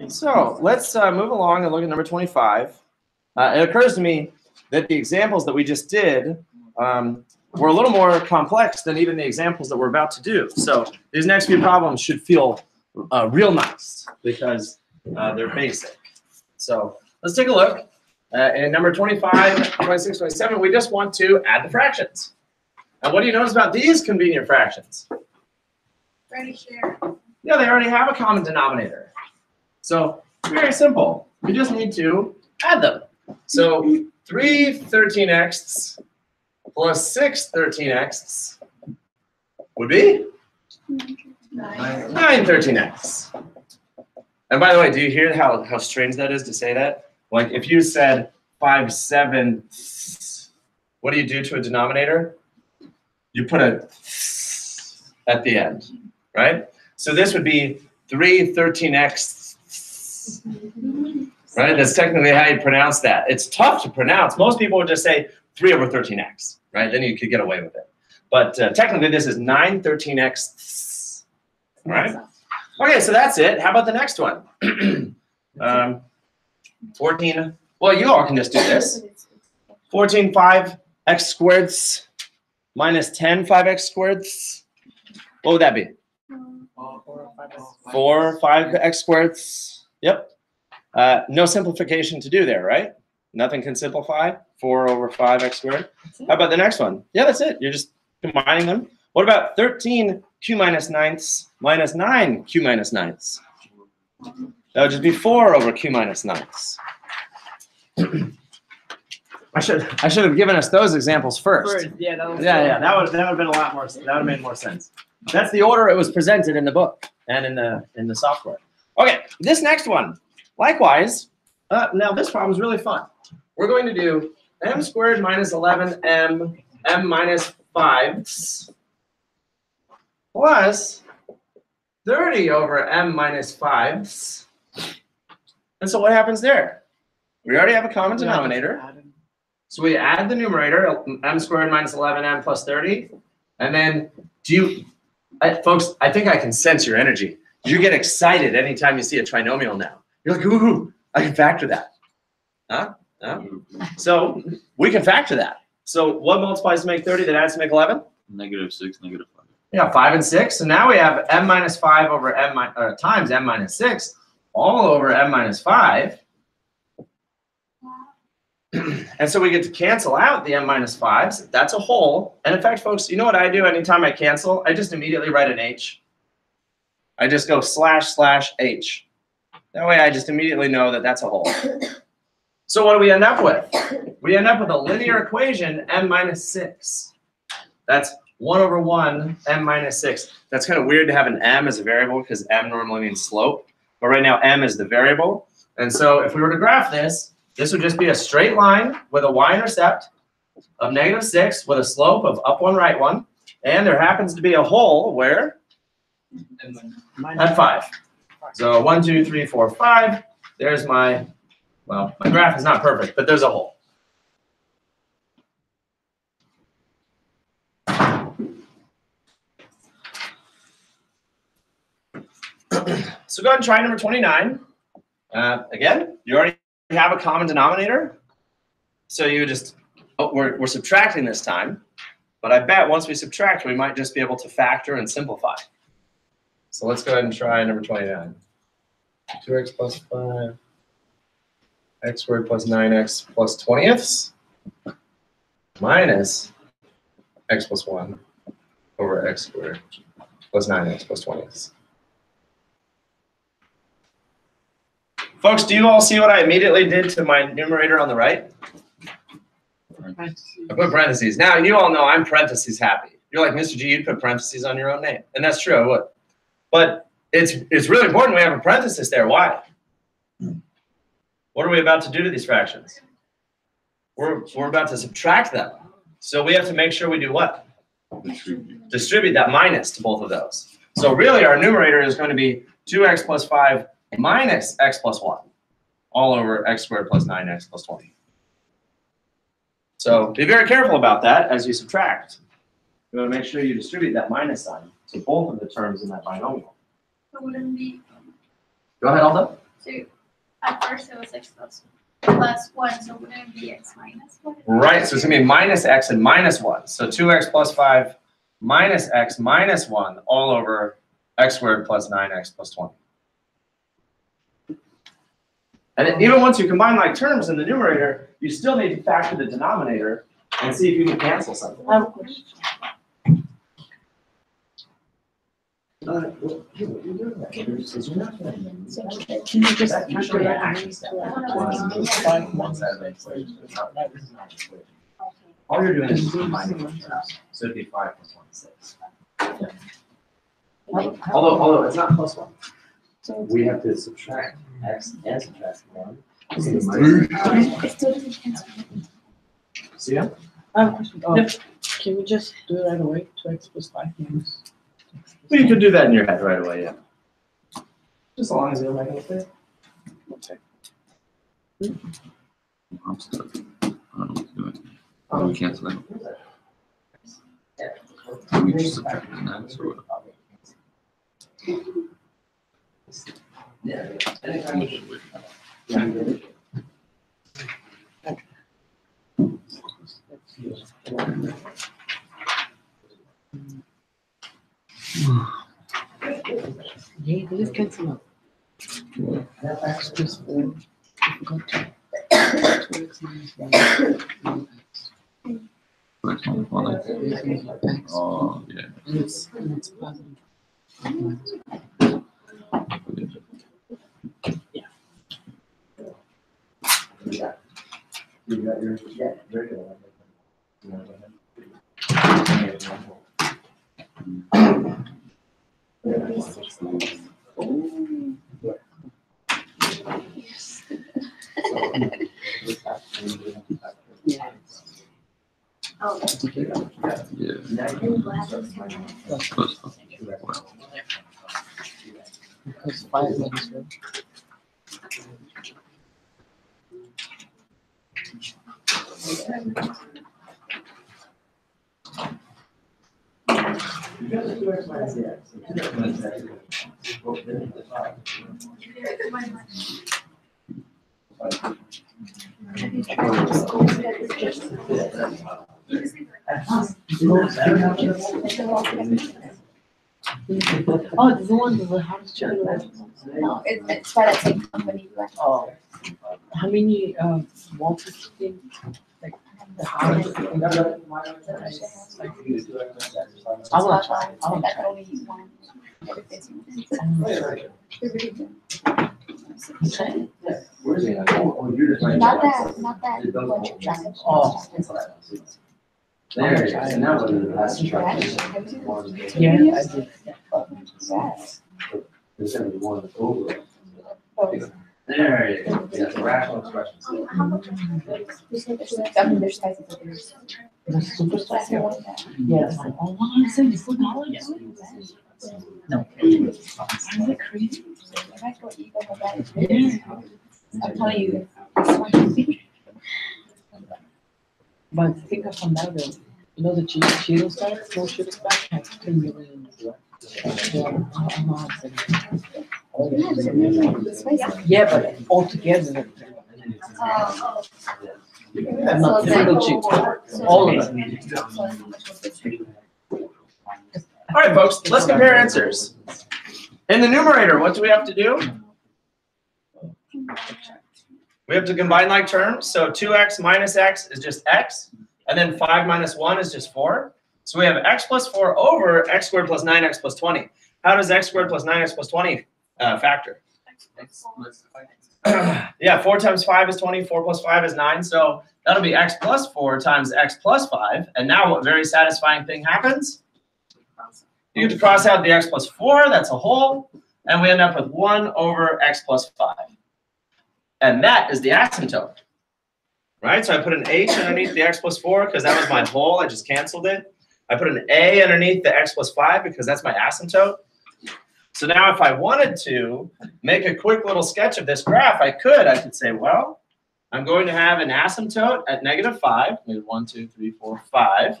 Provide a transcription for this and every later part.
So let's move along and look at number 25. It occurs to me that the examples that we just did were a little more complex than even the examples that we're about to do. So these next few problems should feel real nice because they're basic. So let's take a look. In number 25, 26, 27, we just want to add the fractions. And what do you notice about these convenient fractions? Ready share. Yeah, they already have a common denominator. So very simple. We just need to add them. So 3 13x plus 6 13x would be 9 13x. And by the way, do you hear how strange that is to say that? Like if you said 5 7ths, what do you do to a denominator? You put a at the end, right? So this would be 3 13x, right? That's technically how you pronounce that. It's tough to pronounce. Most people would just say 3 over 13x, right? Then you could get away with it. But technically, this is 9 13x, right? Okay, so that's it. How about the next one? 14. Well, you all can just do this. 14 5x squareds minus 10 5x squareds. What would that be? 4 5x squareds. Yep. No simplification to do there, right? Nothing can simplify. 4 over 5x squared. How about the next one? Yeah, that's it. You're just combining them. What about 13q minus 9ths minus 9q minus 9ths? That would just be 4 over q minus 9ths. I should have given us those examples first. Yeah, that would have been a lot more. That would have made more sense. That's the order it was presented in the book and in the software. Okay, this next one. Likewise, now this problem is really fun. We're going to do m squared minus 11m m minus 5ths plus 30 over m minus 5ths. And so what happens there? We already have a common denominator. So we add the numerator, m squared minus 11m plus 30. And then folks, I think I can sense your energy. You get excited anytime you see a trinomial now. You're like, ooh, I can factor that. Huh? So we can factor that. So what multiplies to make 30 that adds to make 11? -6, -5. Yeah, 5 and 6. So now we have m minus 5 over times m minus 6 all over m minus 5. And so we get to cancel out the m minus 5s. That's a whole. And in fact, folks, you know what I do anytime I cancel? I just immediately write an h. I just go // h. That way I just immediately know that that's a whole. So what do we end up with? We end up with a linear equation, m minus 6. That's 1 over 1, m minus 6. That's kind of weird to have an m as a variable because m normally means slope. But right now, m is the variable. And so if we were to graph this, this would just be a straight line with a y-intercept of -6 with a slope of up 1, right 1. And there happens to be a hole where? At 5. So 1, 2, 3, 4, 5. There's my, well, my graph is not perfect, but there's a hole. So go ahead and try number 29. Again, you already have a common denominator. So you just, we're subtracting this time. But I bet once we subtract, we might just be able to factor and simplify. So let's go ahead and try number 29. 2x plus 5, x squared plus 9x plus 20ths minus x plus 1 over x squared plus 9x plus 20ths. Folks, do you all see what I immediately did to my numerator on the right? I put parentheses. Now, you all know I'm parentheses happy. You're like, Mr. G, you'd put parentheses on your own name. And that's true, I would. But it's really important we have a parenthesis there. Why? What are we about to do to these fractions? We're about to subtract them. So we have to make sure we do what? Distribute that minus to both of those. So really, our numerator is going to be 2x plus 5 minus x plus 1 all over x squared plus 9x plus 20. So be very careful about that as you subtract. You want to make sure you distribute that minus sign to both of the terms in that binomial. So wouldn't it be, Go ahead, Aldo. so at first it was x plus 1, so wouldn't it be x minus 1? Right, so it's gonna be minus x and minus 1. So 2x plus 5 minus x minus 1 all over x squared plus 9x plus 20. And then even once you combine like terms in the numerator, you still need to factor the denominator and see if you can cancel something. I have a question. Can you just usually actions all you're doing is combining terms. So it'd be 5 plus 1 is 6. Although it's not plus 1. We have to subtract x and subtract 1. It still doesn't cancel. See ya? I have a question. Can we just do it right away? 2x plus 5 minus. Well, you could do that in your head right away, yeah. Just as long as you don't make it clear. Okay. I'm stuck. I don't know what to do. How do we cancel that? Do we just subtract the 9 or what? Yeah, they just cancel out. X plus 4. Got 2x minus 1. X minus 1 x. Oh, yeah. And it's positive. You got your regular. Would be 6 minutes. Oh, Yeah. I'm glad it's Plus, well, Because 5 minus 1. Oh, the one with the house chicken. No, it's by that same company. But Oh. How many Walter chicken? Like the house? I want to try. I want to that's try. only one. Every 15 minutes. They're really good. Where's the other? Not that bunch of chocolate. Oh. There it is. And now what is the last Congrats. chocolate? Yeah, I did. Congrats. There's gonna be one over. Oh. There it is. That's a rational expression. How much? I mean, there's spicy, but there's. The super That's the spicy. one that. Yeah, it's like, oh, $174? No. Isn't it crazy? That's what you go about it is. I'm telling you, it's fun. But think of another, you know, the Cheetos bag, no Cheetos bag has 10 million. Yeah, but altogether, not single chips, all of them. All right, folks, let's compare answers. In the numerator, what do we have to do? We have to combine like terms. So 2x minus x is just x. And then 5 minus 1 is just 4. So we have x plus 4 over x squared plus 9x plus 20. How does x squared plus 9x plus 20 factor? Yeah, 4 times 5 is 20. 4 plus 5 is 9. So that'll be x plus 4 times x plus 5. And now what very satisfying thing happens? You get to cross out the x plus 4. That's a whole. And we end up with 1 over x plus 5. And that is the asymptote. Right? So I put an h underneath the x plus 4 because that was my whole. I just canceled it. I put an a underneath the x plus 5 because that's my asymptote. So now if I wanted to make a quick little sketch of this graph, I could say, well, I'm going to have an asymptote at -5. Maybe 1, 2, 3, 4, 5.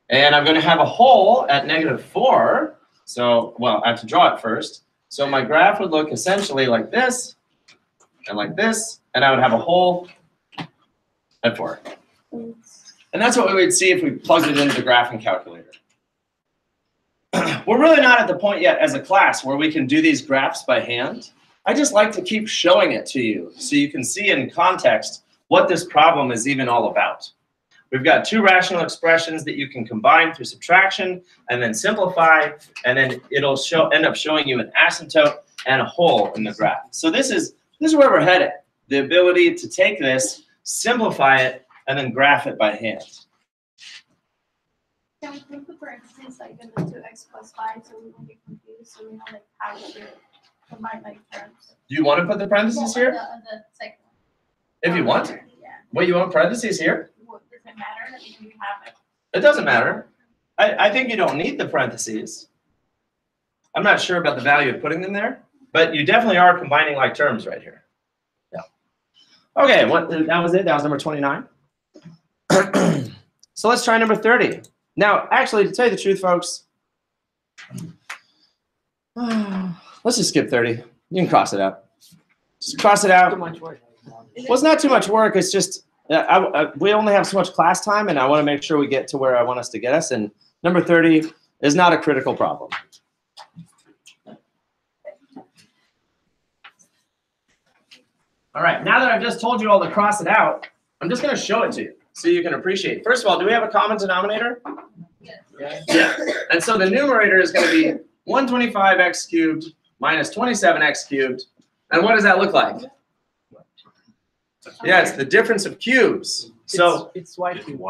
And I'm going to have a hole at -4. So, well, I have to draw it first. So my graph would look essentially like this, and I would have a hole at 4. And that's what we would see if we plugged it into the graphing calculator. We're really not at the point yet as a class where we can do these graphs by hand. I just like to keep showing it to you so you can see in context what this problem is even all about. We've got 2 rational expressions that you can combine through subtraction and then simplify, and then it'll end up showing you an asymptote and a hole in the graph. So this is where we're headed, the ability to take this, simplify it, and then graph it by hand. Can we put the parentheses like in the 2x plus 5 so we won't get confused, so we know like how to combine like terms? Do you want to put the parentheses here? The second one. If you want. Yeah. Wait, you want parentheses here? Well, does it matter? I mean, we have it. It doesn't matter. I think you don't need the parentheses. I'm not sure about the value of putting them there, but you definitely are combining like terms right here. Yeah. Okay, that was it. That was number 29. So let's try number 30. Now, actually, to tell you the truth, folks, let's just skip 30. You can cross it out. Just cross it out. Well, it's not too much work. It's just we only have so much class time, and I want to make sure we get to where I want us to get us. And number 30 is not a critical problem. All right, now that I've just told you all to cross it out, I'm just going to show it to you so you can appreciate it. First of all, do we have a common denominator? Yes. Yeah. And so the numerator is going to be 125x cubed minus 27x cubed. And what does that look like? Yeah, it's the difference of cubes. So it's y cubed.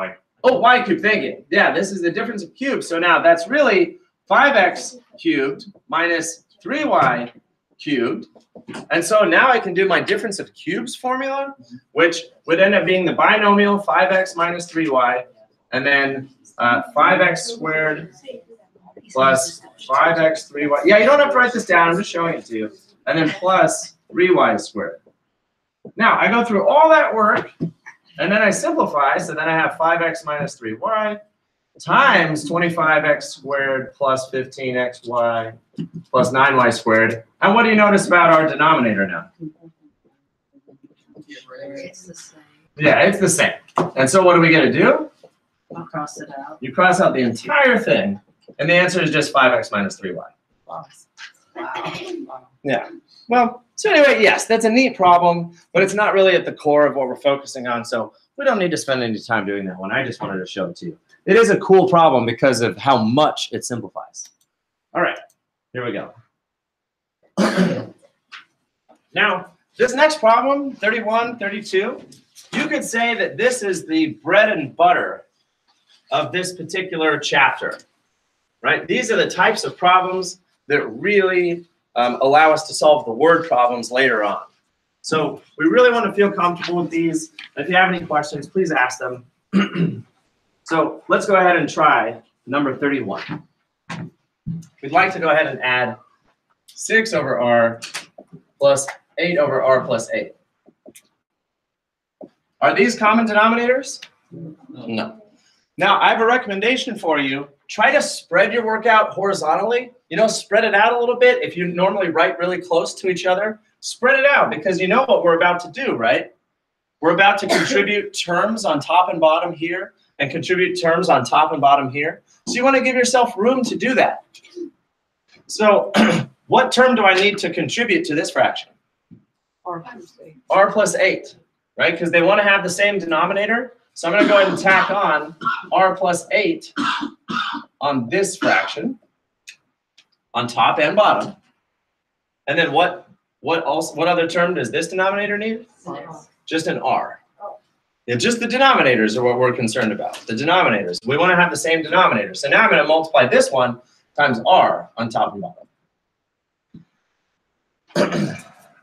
oh, y cubed, thank you. Yeah, this is the difference of cubes. So now that's really 5x cubed minus 3y cubed. And so now I can do my difference of cubes formula, which would end up being the binomial 5x minus 3y, and then 5x squared plus 5x 3y. Yeah, you don't have to write this down. I'm just showing it to you. And then plus 3y squared. Now, I go through all that work, and then I simplify. So then I have 5x minus 3y times 25x squared plus 15xy plus 9y squared. And what do you notice about our denominator now? It's the same. Yeah, it's the same. And so what are we going to do? I'll cross it out. You cross out the entire thing, and the answer is just 5x minus 3y. Wow. Yeah. Well, so anyway, yes, that's a neat problem, but it's not really at the core of what we're focusing on, so we don't need to spend any time doing that one. I just wanted to show it to you. It is a cool problem because of how much it simplifies. All right, here we go. Now, this next problem, 31, 32, you could say that this is the bread and butter of this particular chapter, right? These are the types of problems that really allow us to solve the word problems later on. So we really want to feel comfortable with these. If you have any questions, please ask them. So let's go ahead and try number 31. We'd like to go ahead and add 6 over r plus 8 over r plus 8. Are these common denominators? No. Now, I have a recommendation for you. Try to spread your work out horizontally. You know, spread it out a little bit. If you normally write really close to each other, spread it out because you know what we're about to do, right? We're about to contribute terms on top and bottom here and contribute terms on top and bottom here. So you want to give yourself room to do that. So what term do I need to contribute to this fraction? R plus 8. R plus 8, right? Because they want to have the same denominator. So I'm going to go ahead and tack on r plus 8 on this fraction, on top and bottom. And then what other term does this denominator need? Just an r. Yeah, just the denominators are what we're concerned about. The denominators. We want to have the same denominator. So now I'm going to multiply this one times r on top and bottom.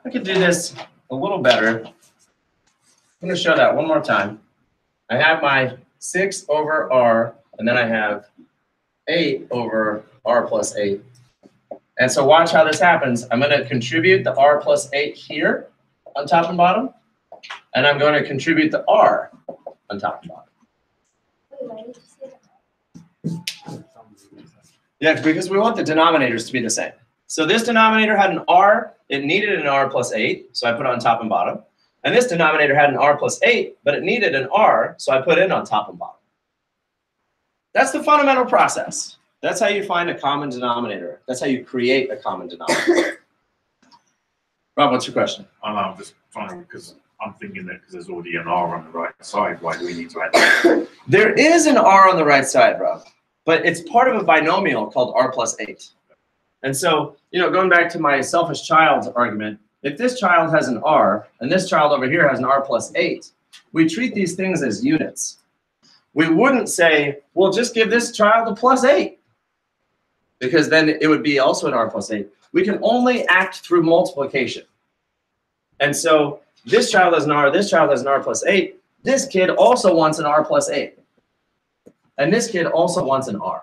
I could do this a little better. I'm going to show that one more time. I have my 6 over r, and then I have 8 over r plus 8. And so watch how this happens. I'm going to contribute the r plus 8 here on top and bottom, and I'm going to contribute the r on top and bottom. Yeah, because we want the denominators to be the same. So this denominator had an r. It needed an r plus 8, so I put on top and bottom. And this denominator had an r plus 8, but it needed an r, so I put in on top and bottom. That's the fundamental process. That's how you find a common denominator. That's how you create a common denominator. Rob, what's your question? I'm just trying to, because I'm thinking that because there's already an R on the right side, why do we need to add that? There is an r on the right side, Rob, but it's part of a binomial called r plus 8. And so, you know, going back to my selfish child argument, if this child has an r and this child over here has an r plus 8, we treat these things as units. We wouldn't say, well, just give this child a plus 8, because then it would be also an r plus 8. We can only act through multiplication. And so this child has an r, this child has an r plus 8. This kid also wants an r plus 8. And this kid also wants an r.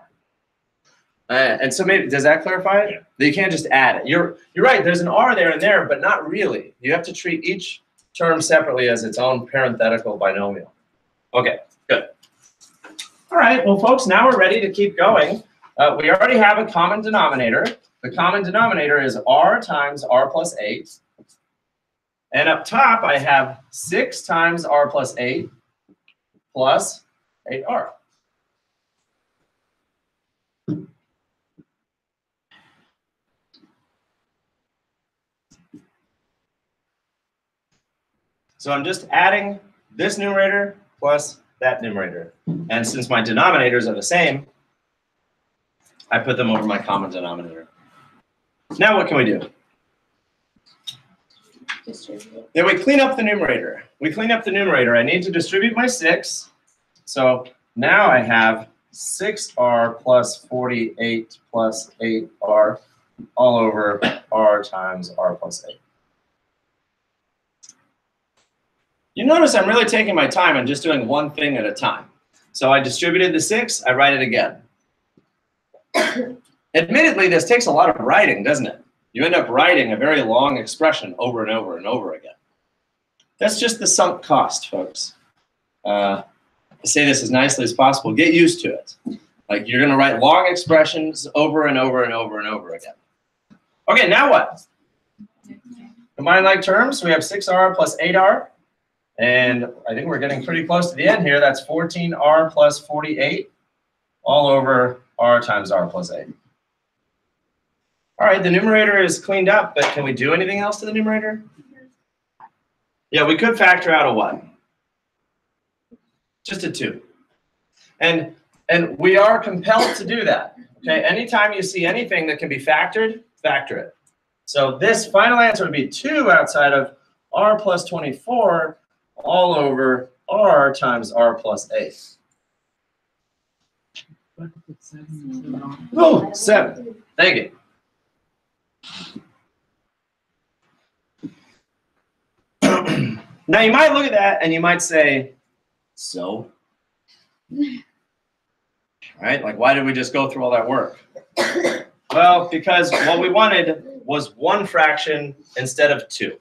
And so maybe, does that clarify it? Yeah. That you can't just add it. You're right, there's an r there and there, but not really. You have to treat each term separately as its own parenthetical binomial. Okay, good. All right, well, folks, now we're ready to keep going. We already have a common denominator. The common denominator is r times r plus 8. And up top, I have 6 times r plus 8 plus 8r. So I'm just adding this numerator plus that numerator. And since my denominators are the same, I put them over my common denominator. Now what can we do? Distribute. Then we clean up the numerator. We clean up the numerator. I need to distribute my 6. So now I have 6r plus 48 plus 8r all over r times r plus 8. You notice I'm really taking my time and just doing one thing at a time. So I distributed the 6, I write it again. Admittedly, this takes a lot of writing, doesn't it? You end up writing a very long expression over and over and over again. That's just the sunk cost, folks. I say this as nicely as possible. Get used to it. Like, you're going to write long expressions over and over and over and over again. Okay, now what? Combine like terms. We have 6r plus 8r. And I think we're getting pretty close to the end here. That's 14r plus 48 all over r times r plus 8. All right, the numerator is cleaned up, but can we do anything else to the numerator? Yeah, we could factor out a 1. Just a 2. And we are compelled to do that. Okay, anytime you see anything that can be factored, factor it. So this final answer would be 2 outside of r plus 24 all over r times r plus 8. Oh, 7. Thank you. Now you might look at that and you might say, so? Right? Like, why did we just go through all that work? Well, because what we wanted was 1 fraction instead of 2.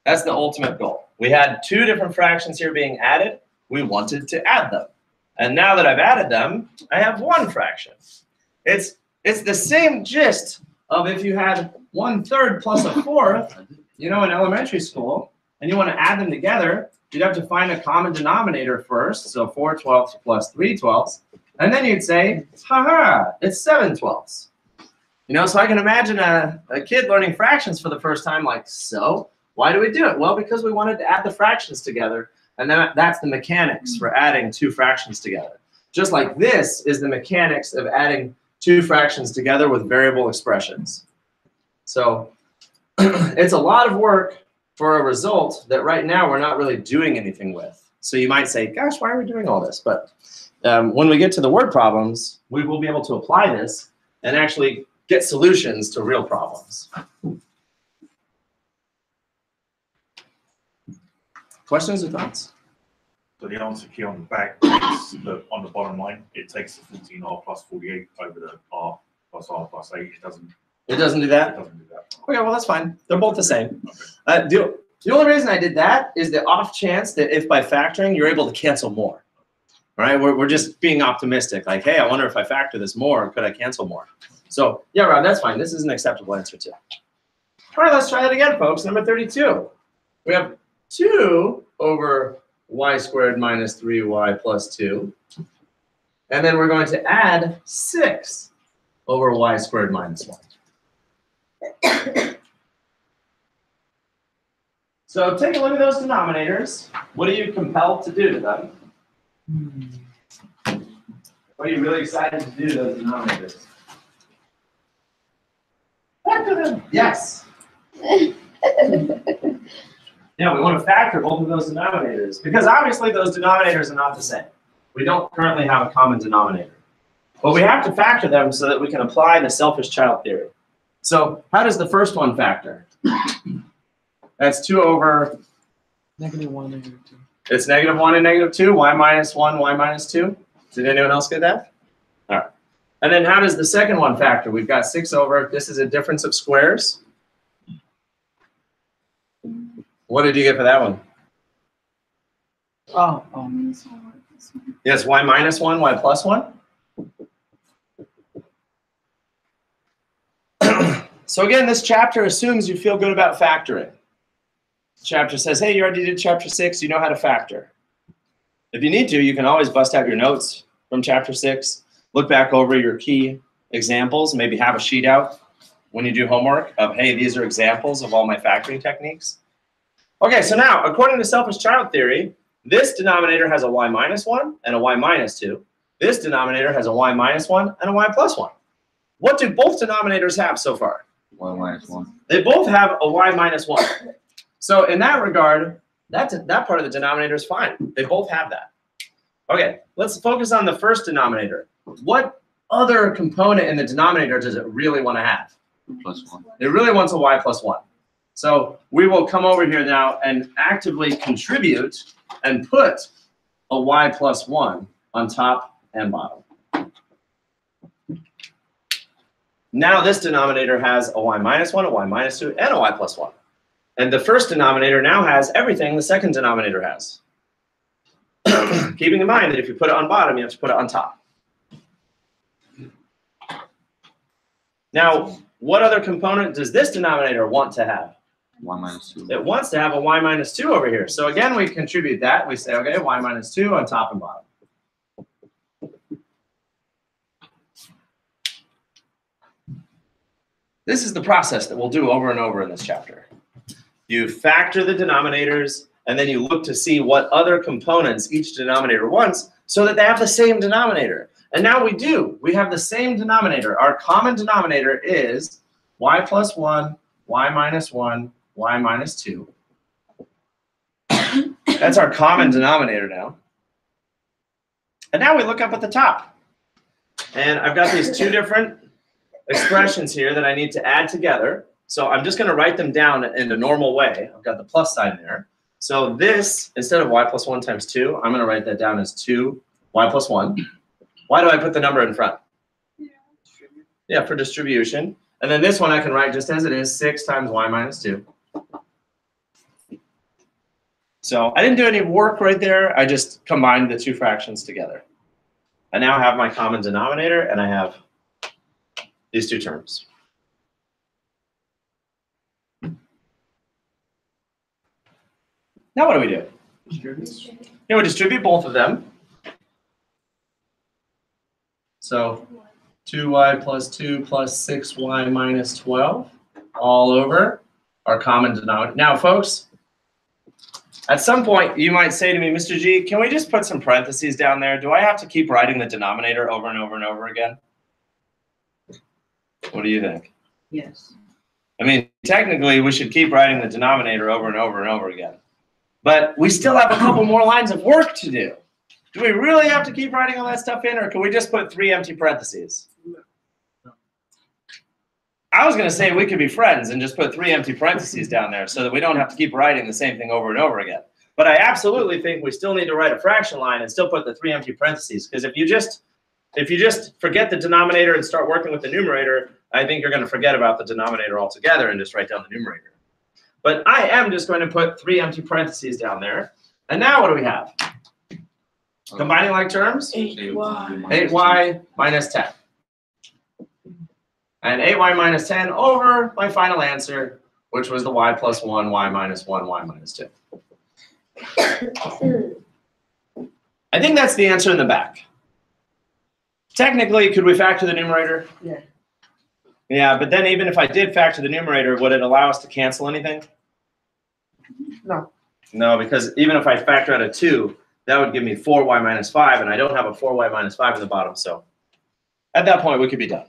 That's the ultimate goal. We had 2 different fractions here being added. We wanted to add them. And now that I've added them, I have 1 fraction. It's the same gist of if you had 1/3 plus a 4th, you know, in elementary school, and you want to add them together, you'd have to find a common denominator first, so 4/12 plus 3/12, and then you'd say, ha-ha, it's 7/12. You know, so I can imagine a kid learning fractions for the first time like, so? Why do we do it? Well, because we wanted to add the fractions together, and then that's the mechanics for adding 2 fractions together. Just like this is the mechanics of adding 2 fractions together with variable expressions. So it's a lot of work for a result that right now we're not really doing anything with. So you might say, gosh, why are we doing all this? But when we get to the word problems, we will be able to apply this and actually get solutions to real problems. Questions or thoughts? So the answer key on the back is on the bottom line, it takes the 14r plus 48 over the r plus 8. It doesn't do that? It doesn't do that. Okay, well, that's fine. They're both the same. Okay. The only reason I did that is the off chance that if by factoring, you're able to cancel more. All right, we're just being optimistic. Like, hey, I wonder if I factor this more, could I cancel more? So yeah, Rob, that's fine. This is an acceptable answer too. All right, let's try that again, folks. Number 32. We have 2 over y squared minus 3y plus 2. And then we're going to add 6 over y squared minus 1. So take a look at those denominators. What are you compelled to do to them? What are you really excited to do to those denominators? Factor them. Yes. Yeah, we want to factor both of those denominators because obviously those denominators are not the same. We don't currently have a common denominator. But we have to factor them so that we can apply the selfish child theory. So how does the first one factor? That's 2 over... -1, -2. It's -1 and -2, y minus 1, y minus 2. Did anyone else get that? All right. And then how does the second one factor? We've got 6 over, this is a difference of squares. What did you get for that one? Oh, Yes, y minus 1, y plus 1. So again, this chapter assumes you feel good about factoring. The chapter says, hey, you already did chapter 6, you know how to factor. If you need to, you can always bust out your notes from chapter 6, look back over your key examples, maybe have a sheet out when you do homework of, hey, these are examples of all my factoring techniques. Okay, so now, according to selfish child theory, this denominator has a y minus 1 and a y minus 2. This denominator has a y minus 1 and a y plus 1. What do both denominators have so far? Y minus 1. They both have a y minus 1. So in that regard, that part of the denominator is fine. They both have that. Okay, let's focus on the first denominator. What other component in the denominator does it really want to have? Plus 1. It really wants a y plus 1. So we will come over here now and actively contribute and put a y plus 1 on top and bottom. Now this denominator has a y minus 1, a y minus 2, and a y plus 1. And the first denominator now has everything the second denominator has. Keeping in mind that if you put it on bottom, you have to put it on top. Now, what other component does this denominator want to have? Y minus 2. It wants to have a y minus 2 over here. So again, we contribute that. We say, okay, y minus 2 on top and bottom. This is the process that we'll do over and over in this chapter. You factor the denominators, and then you look to see what other components each denominator wants so that they have the same denominator. And now we do. We have the same denominator. Our common denominator is y plus 1, y minus 1, y minus 2. That's our common denominator now. And now we look up at the top. And I've got these two different expressions here that I need to add together. So I'm just going to write them down in the normal way. I've got the plus sign there. So this, instead of y plus 1 times 2, I'm going to write that down as 2y plus 1. Why do I put the number in front? Yeah, for distribution. And then this one I can write just as it is, 6 times y minus 2. So I didn't do any work right there. I just combined the two fractions together. I now have my common denominator, and I have these two terms. Now what do? Yeah, we distribute both of them. So 2y plus 2 plus 6y minus 12 all over our common denominator. Now, folks, at some point you might say to me, Mr. G, can we just put some parentheses down there? Do I have to keep writing the denominator over and over and over again? What do you think? Yes. I mean, technically, we should keep writing the denominator over and over and over again. But we still have a couple more lines of work to do. Do we really have to keep writing all that stuff in, or can we just put 3 empty parentheses? I was going to say we could be friends and just put 3 empty parentheses down there so that we don't have to keep writing the same thing over and over again. But I absolutely think we still need to write a fraction line and still put the 3 empty parentheses, because if you just forget the denominator and start working with the numerator, I think you're going to forget about the denominator altogether and just write down the numerator. But I am just going to put 3 empty parentheses down there. And now what do we have? Combining like terms? 8y. 8y minus 10. And 8y minus 10 over my final answer, which was the y plus 1, y minus 1, y minus 2. I think that's the answer in the back. Technically, could we factor the numerator? Yeah. Yeah, but then even if I did factor the numerator, would it allow us to cancel anything? No. No, because even if I factor out a 2, that would give me 4y minus 5, and I don't have a 4y minus 5 in the bottom, so at that point, we could be done.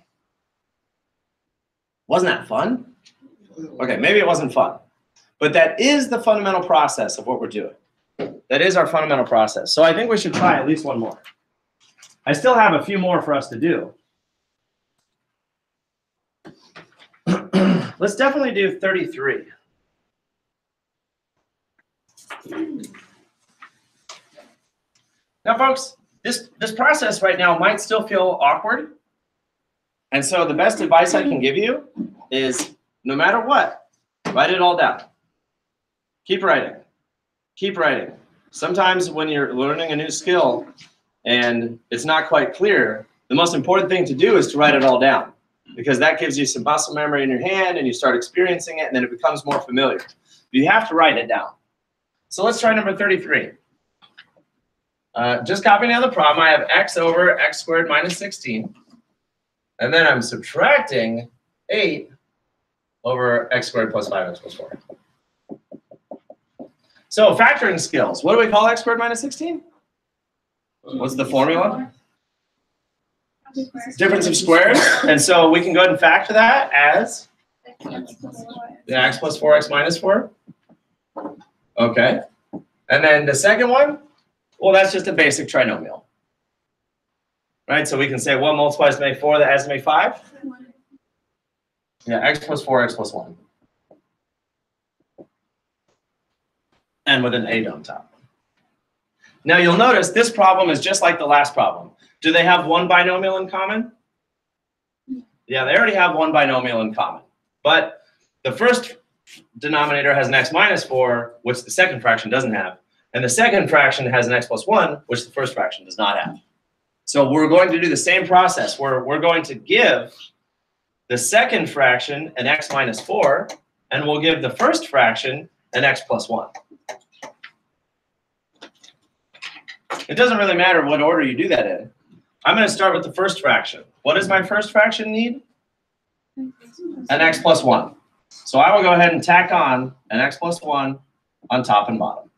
Wasn't that fun? Okay, maybe it wasn't fun, but that is the fundamental process of what we're doing. That is our fundamental process. So I think we should try at least one more. I still have a few more for us to do. Let's definitely do 33. Now, folks, this process right now might still feel awkward. And so the best advice I can give you is no matter what, write it all down. Keep writing. Keep writing. Sometimes when you're learning a new skill and it's not quite clear, the most important thing to do is to write it all down, because that gives you some muscle memory in your hand and you start experiencing it, and then it becomes more familiar. But you have to write it down. So let's try number 33. Just copying down the problem, I have x over x squared minus 16. And then I'm subtracting 8 over x squared plus 5x plus 4. So factoring skills. What do we call x squared minus 16? What's the formula? Difference of squares. And so we can go ahead and factor that as the x plus 4x minus 4. Okay. And then the second one, well, that's just a basic trinomial. Right? So we can say 1 multiplies to make 4, that has to make 5. Yeah, x plus 4, x plus 1. And with an 8 on top. Now you'll notice this problem is just like the last problem. Do they have one binomial in common? Yeah, they already have one binomial in common. But the first denominator has an x minus 4, which the second fraction doesn't have. And the second fraction has an x plus 1, which the first fraction does not have. So we're going to do the same process where we're going to give the second fraction an x minus 4, and we'll give the first fraction an x plus 1. It doesn't really matter what order you do that in. I'm going to start with the first fraction. What does my first fraction need? An x plus 1. So I will go ahead and tack on an x plus 1 on top and bottom.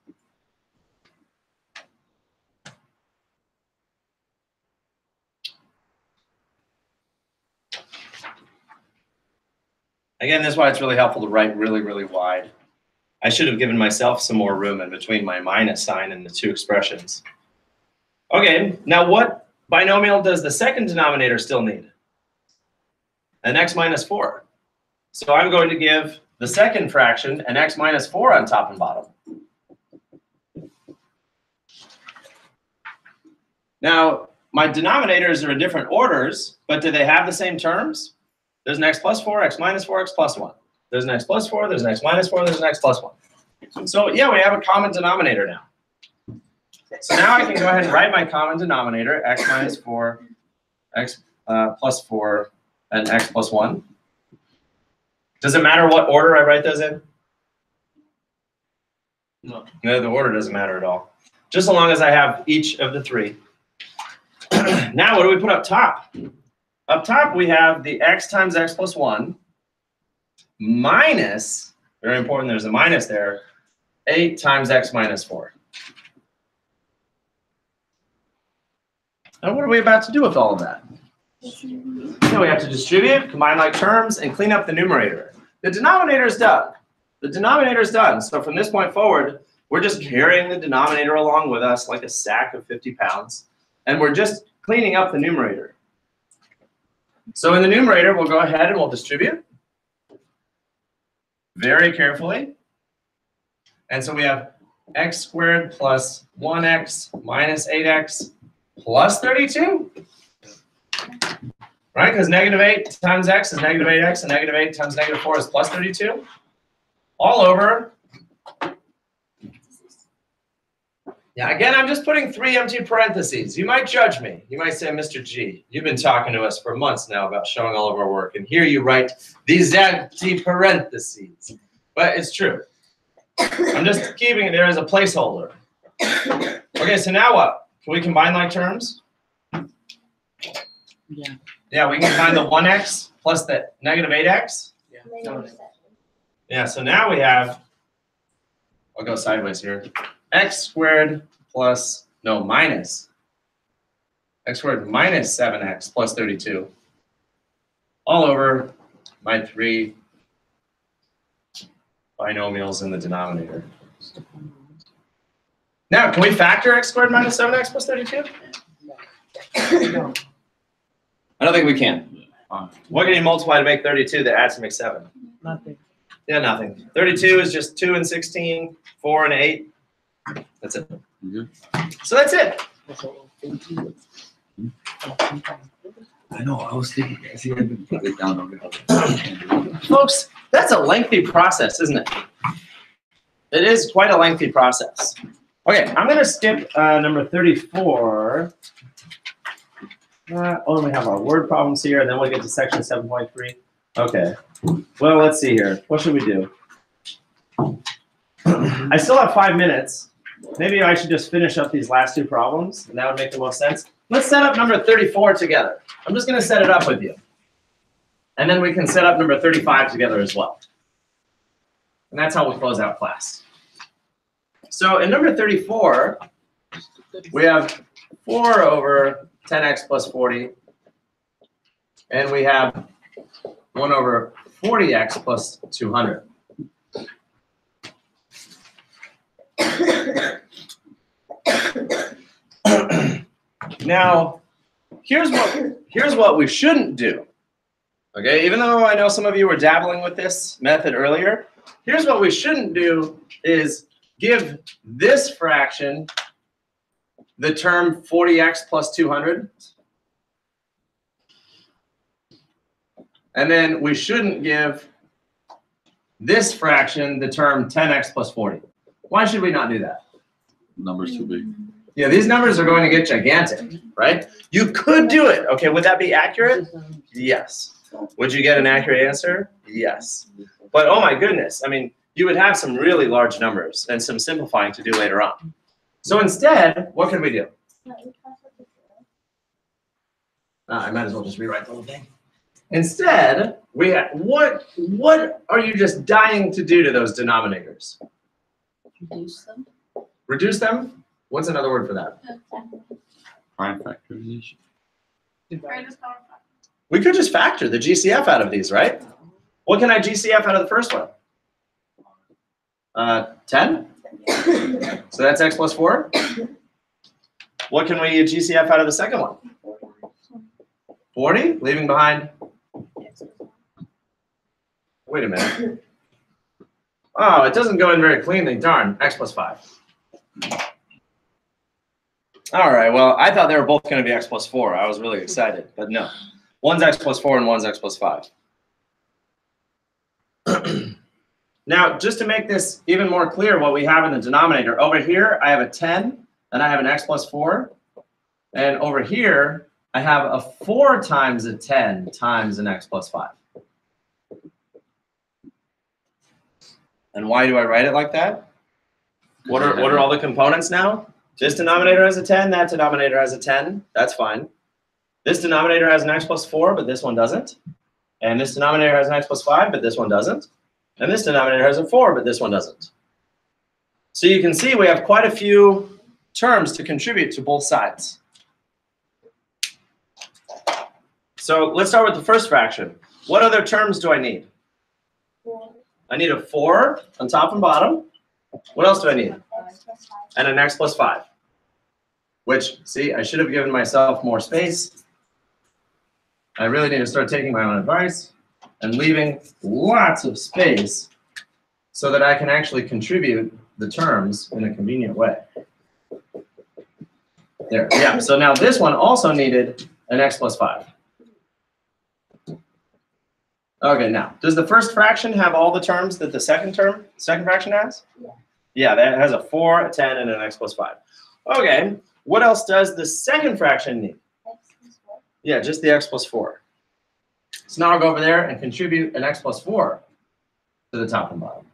Again, this is why it's really helpful to write really, really wide. I should have given myself some more room in between my minus sign and the two expressions. Okay, now what binomial does the second denominator still need? An x minus 4. So I'm going to give the second fraction an x minus 4 on top and bottom. Now, my denominators are in different orders, but do they have the same terms? There's an x plus 4, x minus 4, x plus 1. There's an x plus 4, there's an x minus 4, there's an x plus 1. So yeah, we have a common denominator now. So now I can go ahead and write my common denominator, x minus 4, x plus 4, and x plus 1. Does it matter what order I write those in? No, the order doesn't matter at all. Just as long as I have each of the three. Now what do we put up top? Up top we have the x times x plus 1 minus, very important, there's a minus there, 8 times x minus 4. And what are we about to do with all of that? So we have to distribute, combine like terms, and clean up the numerator. The denominator is done. The denominator is done. So from this point forward, we're just carrying the denominator along with us like a sack of 50 pounds. And we're just cleaning up the numerator. So in the numerator, we'll go ahead and we'll distribute very carefully. And so we have x squared plus 1x minus 8x plus 32. Right? Because negative 8 times x is negative 8x, and negative 8 times negative 4 is plus 32. All over Yeah, again, I'm just putting 3 empty parentheses. You might judge me. You might say, Mr. G, you've been talking to us for months now about showing all of our work, and here you write these empty parentheses. But it's true. I'm just keeping it there as a placeholder. Okay, so now what? Can we combine like terms? Yeah. Yeah, we can combine the 1x plus the negative 8x. Negative 7. Yeah, so now we have, I'll go sideways here, x squared plus, no, minus, x squared minus 7x plus 32, all over my 3 binomials in the denominator. Now, can we factor x squared minus 7x plus 32? I don't think we can. What can you multiply to make 32 that adds to make 7? Nothing. Yeah, nothing. 32 is just 2 and 16, 4 and 8. That's it. Mhm. So that's it. I know, I was thinking, I see, I didn't put it down over. Folks, that's a lengthy process, isn't it? It is quite a lengthy process. Okay, I'm going to skip number 34. Oh, we have our word problems here, and then we'll get to section 7.3. Okay. Well, let's see here. What should we do? I still have 5 minutes. Maybe I should just finish up these last 2 problems, and that would make the most sense. Let's set up number 34 together. I'm just going to set it up with you. And then we can set up number 35 together as well. And that's how we close out class. So in number 34, we have 4 over 10x plus 40. And we have 1 over 40x plus 200. Now, here's what we shouldn't do. Okay, even though I know some of you were dabbling with this method earlier, here's what we shouldn't do is give this fraction the term 40x plus 200. And then we shouldn't give this fraction the term 10x plus 40. Why should we not do that? Numbers too big. Yeah, these numbers are going to get gigantic, right? You could do it. Okay, would that be accurate? Yes. Would you get an accurate answer? Yes. But oh my goodness, I mean, you would have some really large numbers and some simplifying to do later on. So instead, what can we do? I might as well just rewrite the whole thing. Instead, we have, what are you just dying to do to those denominators? Reduce them. Reduce them? What's another word for that? Prime factorization. Greatest power factor. We could just factor the GCF out of these, right? What can I GCF out of the first one? 10? So that's x plus 4. What can we GCF out of the second one? 40, leaving behind. Wait a minute. Oh, it doesn't go in very cleanly. Darn, x plus 5. All right, well, I thought they were both going to be x plus 4. I was really excited, but no. One's x plus 4 and one's x plus 5. Now, just to make this even more clear, what we have in the denominator, over here, I have a 10, and I have an x plus 4. And over here, I have a 4 times a 10 times an x plus 5. And why do I write it like that? What are all the components now? This denominator has a 10, that denominator has a 10. That's fine. This denominator has an x plus 4, but this one doesn't. And this denominator has an x plus 5, but this one doesn't. And this denominator has a 4, but this one doesn't. So you can see we have quite a few terms to contribute to both sides. So let's start with the first fraction. What other terms do I need? I need a 4 on top and bottom. What else do I need? And an x plus 5. Which, see, I should have given myself more space. I really need to start taking my own advice and leaving lots of space so that I can actually contribute the terms in a convenient way. There, yeah, so now this one also needed an x plus 5. Okay, now, does the first fraction have all the terms that the second fraction has? Yeah, that has a 4, a 10, and an x plus 5. Okay, what else does the second fraction need? Yeah, just the x plus 4. So now I'll go over there and contribute an x plus 4 to the top and bottom.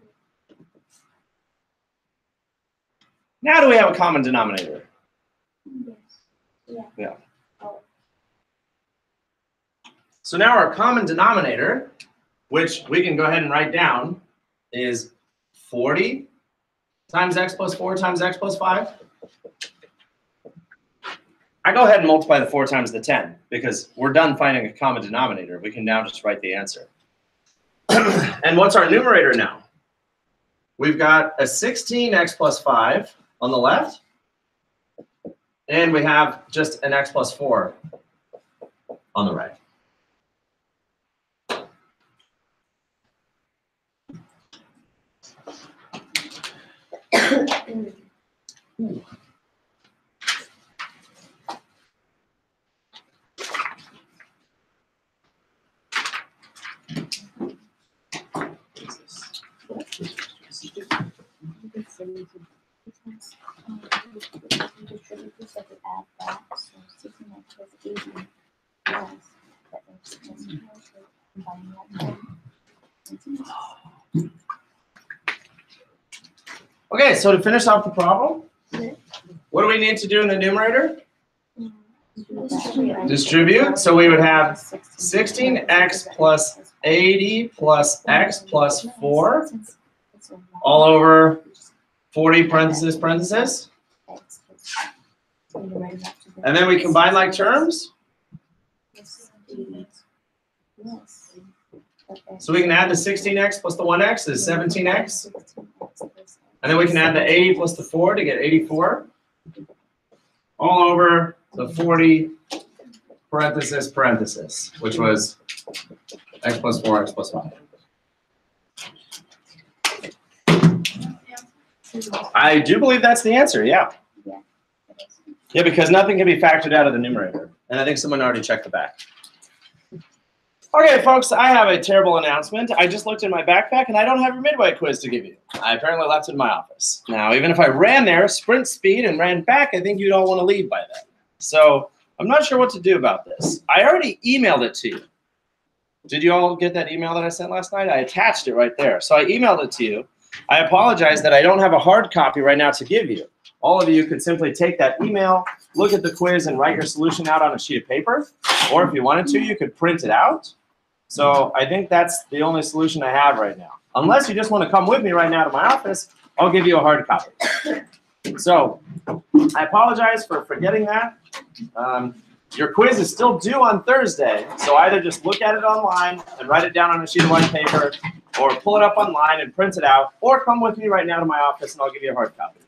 Now do we have a common denominator? Yeah. So now our common denominator, which we can go ahead and write down, is 40 times x plus 4 times x plus 5. I go ahead and multiply the 4 times the 10 because we're done finding a common denominator. We can now just write the answer. And what's our numerator now? We've got a 16x plus 5 on the left, and we have just an x plus 4 on the right. Okay, so to finish off the problem, what do we need to do in the numerator? Distribute. So we would have 16x plus 80 plus x plus 4 all over 40 parentheses, parentheses. And then we combine like terms. So we can add the 16x plus the 1x is 17x. And then we can add the 80 plus the 4 to get 84. All over the 40 parentheses, parentheses, which was x plus 4, x plus 5. I do believe that's the answer, yeah. Yeah, because nothing can be factored out of the numerator. And I think someone already checked the back. Okay, folks, I have a terrible announcement. I just looked in my backpack, and I don't have your midway quiz to give you. I apparently left it in my office. Now, even if I ran there, sprint speed, and ran back, I think you'd all want to leave by then. So I'm not sure what to do about this. I already emailed it to you. Did you all get that email that I sent last night? I attached it right there. So I emailed it to you. I apologize that I don't have a hard copy right now to give you. All of you could simply take that email, look at the quiz, and write your solution out on a sheet of paper. Or if you wanted to, you could print it out. So I think that's the only solution I have right now. Unless you just want to come with me right now to my office, I'll give you a hard copy. So I apologize for forgetting that. Your quiz is still due on Thursday, so either just look at it online and write it down on a sheet of white paper, or pull it up online and print it out, or come with me right now to my office and I'll give you a hard copy.